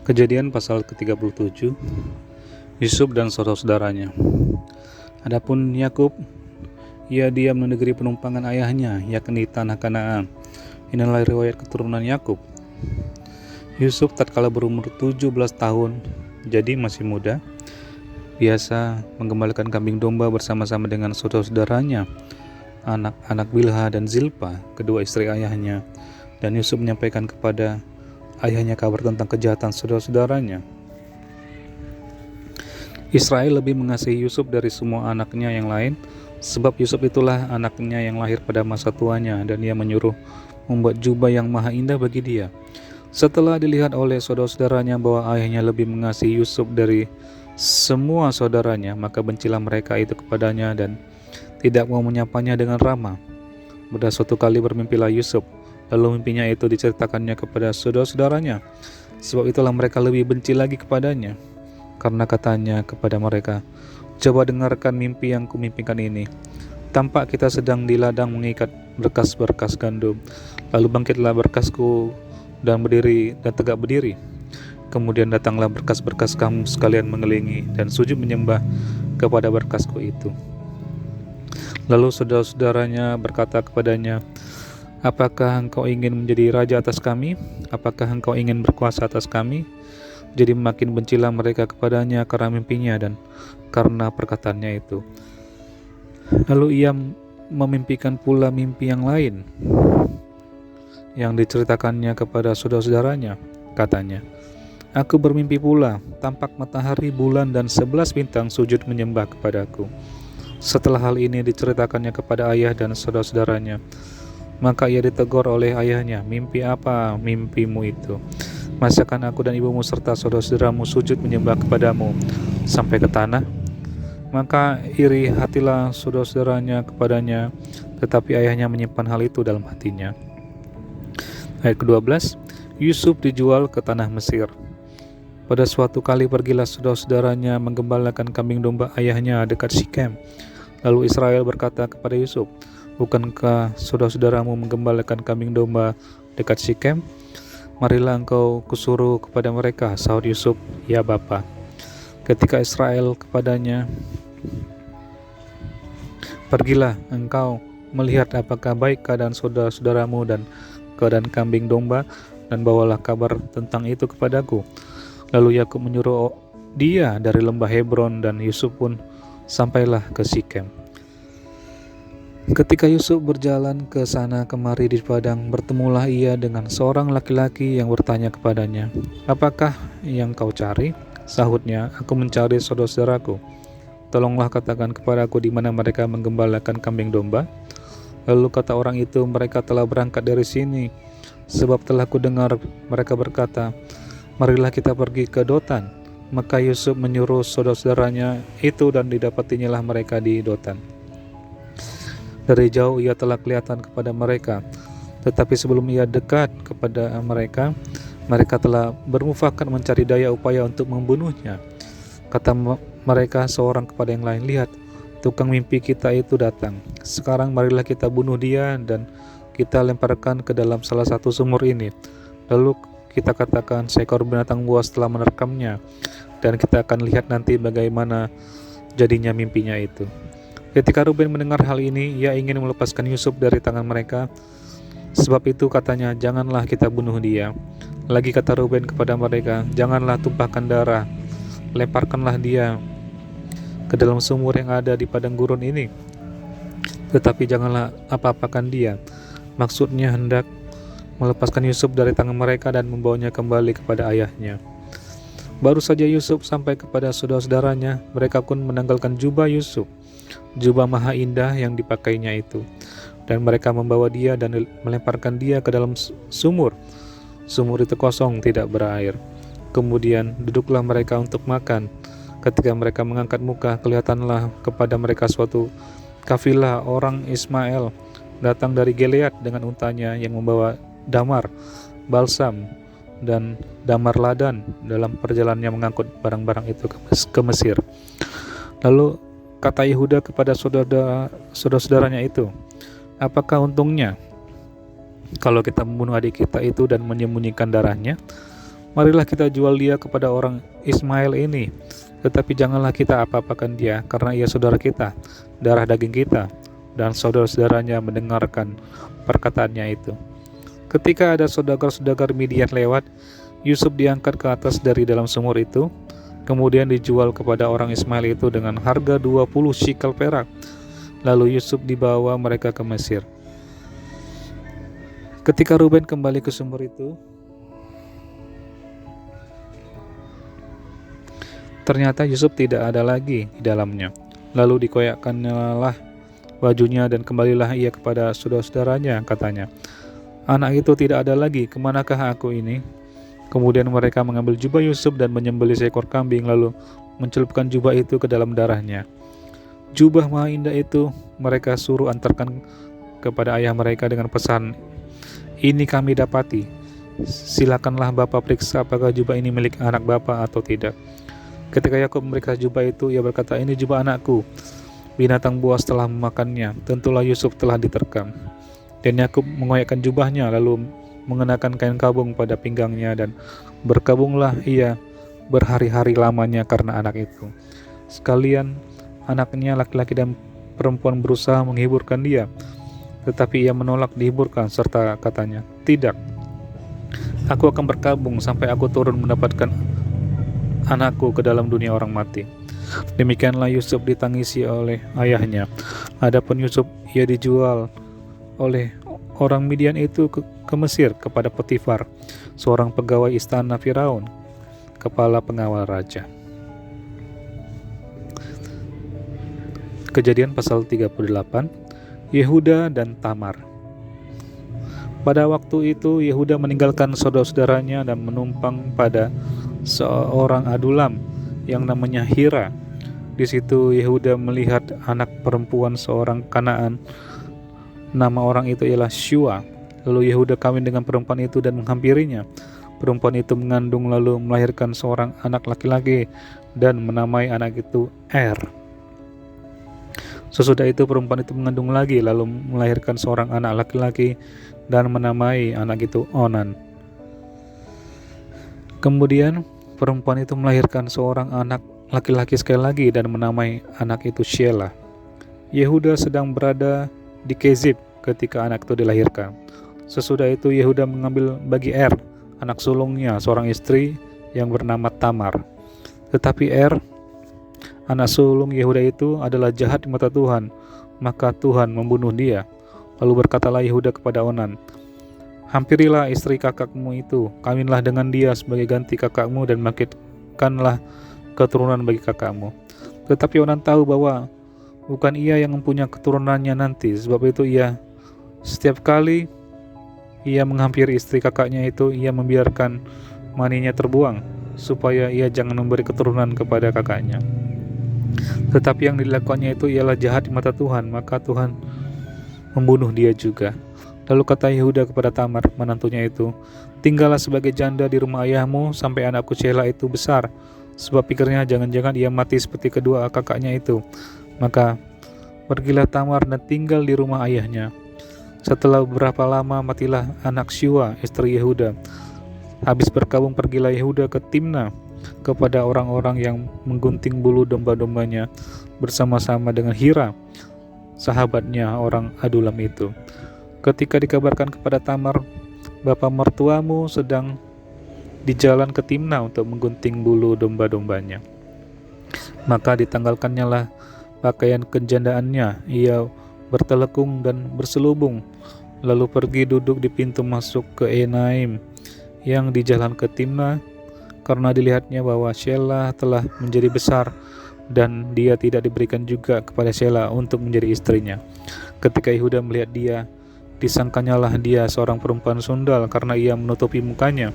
Kejadian pasal ke-37, Yusuf dan saudara-saudaranya. Adapun Yakub, ia diam di negeri penumpangan ayahnya, yakni tanah Kanaan. Inilah riwayat keturunan Yakub. Yusuf tatkala berumur 17 tahun, jadi masih muda, biasa menggembalakan kambing domba bersama-sama dengan saudara-saudaranya, anak-anak Bilha dan Zilpa, kedua istri ayahnya. Dan Yusuf menyampaikan kepada ayahnya kabar tentang kejahatan saudara-saudaranya. Israel lebih mengasihi Yusuf dari semua anaknya yang lain, sebab Yusuf itulah anaknya yang lahir pada masa tuanya, dan ia menyuruh membuat jubah yang maha indah bagi dia. Setelah dilihat oleh saudara-saudaranya bahwa ayahnya lebih mengasihi Yusuf dari semua saudaranya, maka bencilah mereka itu kepadanya dan tidak mau menyapanya dengan ramah. Pada suatu kali bermimpilah Yusuf, lalu mimpinya itu diceritakannya kepada saudara-saudaranya. Sebab itulah mereka lebih benci lagi kepadanya, karena katanya kepada mereka, "Coba dengarkan mimpi yang kumimpikan ini. Tampak kita sedang di ladang mengikat berkas-berkas gandum. Lalu bangkitlah berkasku dan tegak berdiri. Kemudian datanglah berkas-berkas kamu sekalian mengelilingi dan sujud menyembah kepada berkasku itu." Lalu saudara-saudaranya berkata kepadanya, "Apakah engkau ingin menjadi raja atas kami? Apakah engkau ingin berkuasa atas kami?" Jadi makin bencilah mereka kepadanya karena mimpinya dan karena perkataannya itu. Lalu ia memimpikan pula mimpi yang lain yang diceritakannya kepada saudara-saudaranya. Katanya, "Aku bermimpi pula, tampak matahari, bulan, dan 11 bintang sujud menyembah kepadaku." Setelah hal ini diceritakannya kepada ayah dan saudara-saudaranya, maka ia ditegur oleh ayahnya, "Mimpi apa mimpimu itu? Masakan aku dan ibumu serta saudara-saudaramu sujud menyembah kepadamu sampai ke tanah?" Maka iri hatilah saudara-saudaranya kepadanya, tetapi ayahnya menyimpan hal itu dalam hatinya. Ayat ke-12, Yusuf dijual ke tanah Mesir. Pada suatu kali pergilah saudara-saudaranya menggembalakan kambing domba ayahnya dekat Sikem. Lalu Israel berkata kepada Yusuf, "Bukankah saudara-saudaramu menggembalakan kambing domba dekat Sikem? Marilah engkau kusuruh kepada mereka." Sahut Yusuf, "Ya Bapa." Ketika Israel kepadanya, "Pergilah engkau melihat apakah baik keadaan saudara-saudaramu dan keadaan kambing domba, dan bawalah kabar tentang itu kepadaku." Lalu Yakub menyuruh dia dari lembah Hebron, dan Yusuf pun sampailah ke Sikem. Ketika Yusuf berjalan ke sana kemari di padang, bertemulah ia dengan seorang laki-laki yang bertanya kepadanya, "Apakah yang kau cari?" Sahutnya, "Aku mencari saudara-saudaraku. Tolonglah katakan kepadaku di mana mereka menggembalakan kambing domba." Lalu kata orang itu, "Mereka telah berangkat dari sini, sebab telah kudengar mereka berkata, 'Marilah kita pergi ke Dotan.'" Maka Yusuf menyuruh saudara-saudaranya itu, dan didapatinya mereka di Dotan. Dari jauh ia telah kelihatan kepada mereka, tetapi sebelum ia dekat kepada mereka, mereka telah bermufakat mencari daya upaya untuk membunuhnya. Kata mereka seorang kepada yang lain, "Lihat, tukang mimpi kita itu datang. Sekarang marilah kita bunuh dia dan kita lemparkan ke dalam salah satu sumur ini. Lalu kita katakan seekor binatang buas telah menerkamnya, dan kita akan lihat nanti bagaimana jadinya mimpinya itu." Ketika Ruben mendengar hal ini, ia ingin melepaskan Yusuf dari tangan mereka. Sebab itu katanya, "Janganlah kita bunuh dia." Lagi kata Ruben kepada mereka, "Janganlah tumpahkan darah. Lemparkanlah dia ke dalam sumur yang ada di padang gurun ini. Tetapi janganlah apa-apakan dia." Maksudnya hendak melepaskan Yusuf dari tangan mereka dan membawanya kembali kepada ayahnya. Baru saja Yusuf sampai kepada saudara-saudaranya, mereka pun menanggalkan jubah Yusuf, jubah maha indah yang dipakainya itu, dan mereka membawa dia dan melemparkan dia ke dalam sumur. Sumur itu kosong, tidak berair. Kemudian duduklah mereka untuk makan. Ketika mereka mengangkat muka, kelihatanlah kepada mereka suatu kafilah orang Ismail datang dari Gilead dengan untanya yang membawa damar, balsam, dan damar ladan dalam perjalanannya mengangkut barang-barang itu ke Mesir. Lalu kata Yehuda kepada saudara-saudaranya itu, "Apakah untungnya kalau kita membunuh adik kita itu dan menyembunyikan darahnya?" Marilah kita jual dia kepada orang Ismail ini, tetapi janganlah kita apa-apakan dia, karena ia saudara kita, darah daging kita." Dan saudara-saudaranya mendengarkan perkataannya itu. Ketika ada saudagar-saudagar Midian lewat, Yusuf diangkat ke atas dari dalam sumur itu, kemudian dijual kepada orang Ismail itu dengan harga 20 shikel perak. Lalu Yusuf dibawa mereka ke Mesir. Ketika Ruben kembali ke sumur itu, ternyata Yusuf tidak ada lagi di dalamnya. Lalu dikoyakkanlah bajunya dan kembalilah ia kepada saudara-saudaranya, katanya, "Anak itu tidak ada lagi, kemanakah aku ini?" Kemudian mereka mengambil jubah Yusuf dan menyembelih seekor kambing, lalu mencelupkan jubah itu ke dalam darahnya. Jubah maha indah itu mereka suruh antarkan kepada ayah mereka dengan pesan, "Ini kami dapati. Silakanlah Bapak periksa apakah jubah ini milik anak Bapak atau tidak." Ketika Yakub memeriksa jubah itu, ia berkata, "Ini jubah anakku. Binatang buas telah memakannya. Tentulah Yusuf telah diterkam." Dan Yakub mengoyakkan jubahnya, lalu mengenakan kain kabung pada pinggangnya, dan berkabunglah ia berhari-hari lamanya karena anak itu. Sekalian anaknya laki-laki dan perempuan berusaha menghiburkan dia, tetapi ia menolak dihiburkan, serta katanya, "Tidak, aku akan berkabung sampai aku turun mendapatkan anakku ke dalam dunia orang mati." Demikianlah Yusuf ditangisi oleh ayahnya. Adapun Yusuf, ia dijual oleh orang Midian itu ke Mesir kepada Potifar, seorang pegawai istana Firaun, kepala pengawal raja. Kejadian pasal 38, Yehuda dan Tamar. Pada waktu itu Yehuda meninggalkan saudara-saudaranya dan menumpang pada seorang adulam yang namanya Hira. Di situ Yehuda melihat anak perempuan seorang Kanaan. Nama orang itu ialah Shua. Lalu Yehuda kawin dengan perempuan itu dan menghampirinya. Perempuan itu mengandung lalu melahirkan seorang anak laki-laki dan menamai anak itu Er. Sesudah itu perempuan itu mengandung lagi lalu melahirkan seorang anak laki-laki dan menamai anak itu Onan. Kemudian perempuan itu melahirkan seorang anak laki-laki sekali lagi dan menamai anak itu Shelah. Yehuda sedang berada di Kezib ketika anak itu dilahirkan. Sesudah itu Yehuda mengambil bagi Er, anak sulungnya, seorang istri yang bernama Tamar. Tetapi Er, anak sulung Yehuda itu adalah jahat di mata Tuhan, maka Tuhan membunuh dia. Lalu berkatalah Yehuda kepada Onan, "Hampirilah istri kakakmu itu, kawinlah dengan dia sebagai ganti kakakmu dan bangkitkanlah keturunan bagi kakakmu." Tetapi Onan tahu bahwa bukan ia yang mempunyai keturunannya nanti, sebab itu ia setiap kali ia menghampiri istri kakaknya itu, ia membiarkan maninya terbuang, supaya ia jangan memberi keturunan kepada kakaknya. Tetapi yang dilakukannya itu ialah jahat di mata Tuhan, maka Tuhan membunuh dia juga. Lalu kata Yehuda kepada Tamar, menantunya itu, "Tinggallah sebagai janda di rumah ayahmu sampai anakku Shelah itu besar." Sebab pikirnya jangan-jangan ia mati seperti kedua kakaknya itu. Maka pergilah Tamar dan tinggal di rumah ayahnya. Setelah beberapa lama matilah anak Shua, istri Yehuda. Habis berkabung pergilah Yehuda ke Timna kepada orang-orang yang menggunting bulu domba-dombanya bersama-sama dengan Hira, sahabatnya orang Adulam itu. Ketika dikabarkan kepada Tamar, "Bapa mertuamu sedang di jalan ke Timna untuk menggunting bulu domba-dombanya," maka ditanggalkannya lah pakaian kejandaannya. Ia bertelekung dan berselubung, lalu pergi duduk di pintu masuk ke Enaim yang di jalan ke Timna, karena dilihatnya bahwa Shelah telah menjadi besar dan dia tidak diberikan juga kepada Shelah untuk menjadi istrinya. Ketika Yehuda melihat dia, disangkanyalah dia seorang perempuan sundal karena ia menutupi mukanya.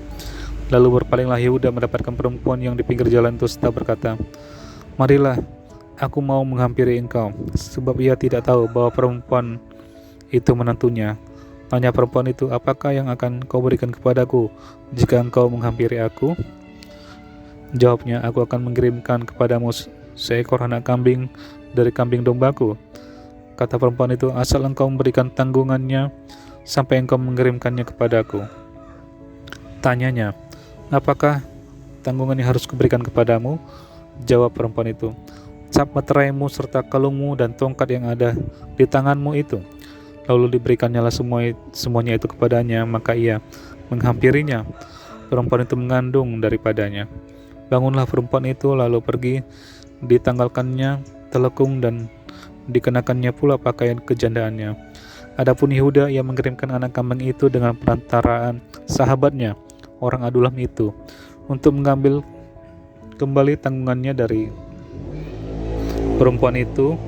Lalu berpalinglah Yehuda mendapatkan perempuan yang di pinggir jalan itu serta berkata, "Marilah, aku mau menghampiri engkau," sebab ia tidak tahu bahwa perempuan itu menantunya. Tanya perempuan itu, "Apakah yang akan kau berikan kepadaku jika engkau menghampiri aku?" Jawabnya, "Aku akan mengirimkan kepadamu seekor anak kambing dari kambing dombaku." Kata perempuan itu, "Asal engkau memberikan tanggungannya sampai engkau mengirimkannya kepadaku." Tanyanya, Apakah tanggungan yang harus kuberikan kepadamu? Jawab perempuan itu, cap meteraimu serta kalungmu dan tongkat yang ada di tanganmu itu. Lalu diberikannya semuanya itu kepadanya, maka ia menghampirinya. Perempuan itu mengandung daripadanya. Bangunlah perempuan itu lalu pergi, ditanggalkannya telekung dan dikenakannya pula pakaian kejandaannya. Adapun Yehuda, ia mengirimkan anak kambing itu dengan perantaraan sahabatnya, orang Adulam itu, untuk mengambil kembali tanggungannya dari perempuan itu.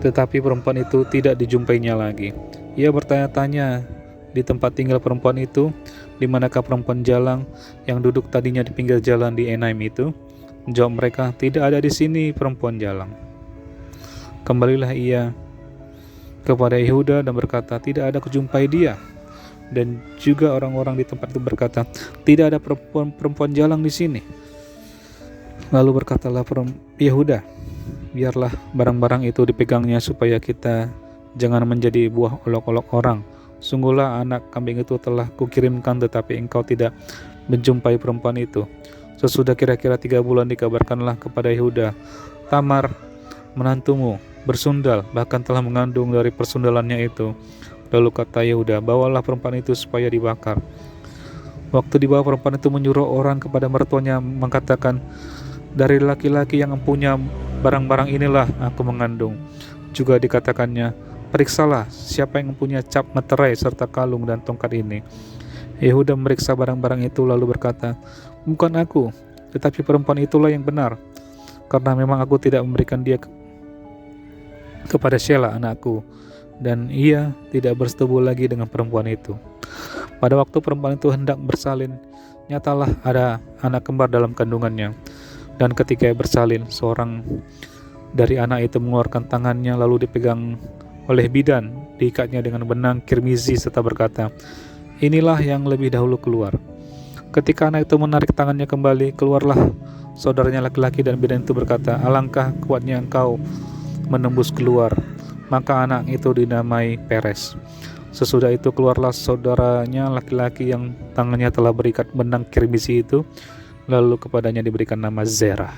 Tetapi perempuan itu tidak dijumpainya lagi. Ia bertanya-tanya di tempat tinggal perempuan itu, di manakah perempuan jalang yang duduk tadinya di pinggir jalan di Enaim itu? Jawab mereka, tidak ada di sini perempuan jalang. Kembalilah ia kepada Yehuda dan berkata, tidak ada kujumpai dia. Dan juga orang-orang di tempat itu berkata, tidak ada perempuan jalang di sini. Lalu berkatalah Yehuda, biarlah barang-barang itu dipegangnya supaya kita jangan menjadi buah olok-olok orang. Sungguhlah anak kambing itu telah kukirimkan, tetapi engkau tidak menjumpai perempuan itu. Sesudah kira-kira 3 bulan dikabarkanlah kepada Yehuda, Tamar menantumu bersundal, bahkan telah mengandung dari persundalannya itu. Lalu kata Yehuda, bawalah perempuan itu supaya dibakar. Waktu dibawa, perempuan itu menyuruh orang kepada mertuanya mengatakan, dari laki-laki yang empunya barang-barang inilah aku mengandung. Juga dikatakannya, periksalah siapa yang mempunyai cap meterai serta kalung dan tongkat ini. Yehuda memeriksa barang-barang itu lalu berkata, bukan aku, tetapi perempuan itulah yang benar, karena memang aku tidak memberikan dia kepada Shelah anakku, dan ia tidak bersetubuh lagi dengan perempuan itu. Pada waktu perempuan itu hendak bersalin, nyatalah ada anak kembar dalam kandungannya. Dan ketika bersalin, seorang dari anak itu mengeluarkan tangannya lalu dipegang oleh bidan, diikatnya dengan benang kirmizi serta berkata, inilah yang lebih dahulu keluar. Ketika anak itu menarik tangannya kembali, keluarlah saudaranya laki-laki, dan bidan itu berkata, alangkah kuatnya engkau menembus keluar. Maka anak itu dinamai Peres. Sesudah itu keluarlah saudaranya laki-laki yang tangannya telah berikat benang kirmizi itu, lalu kepadanya diberikan nama Zerah.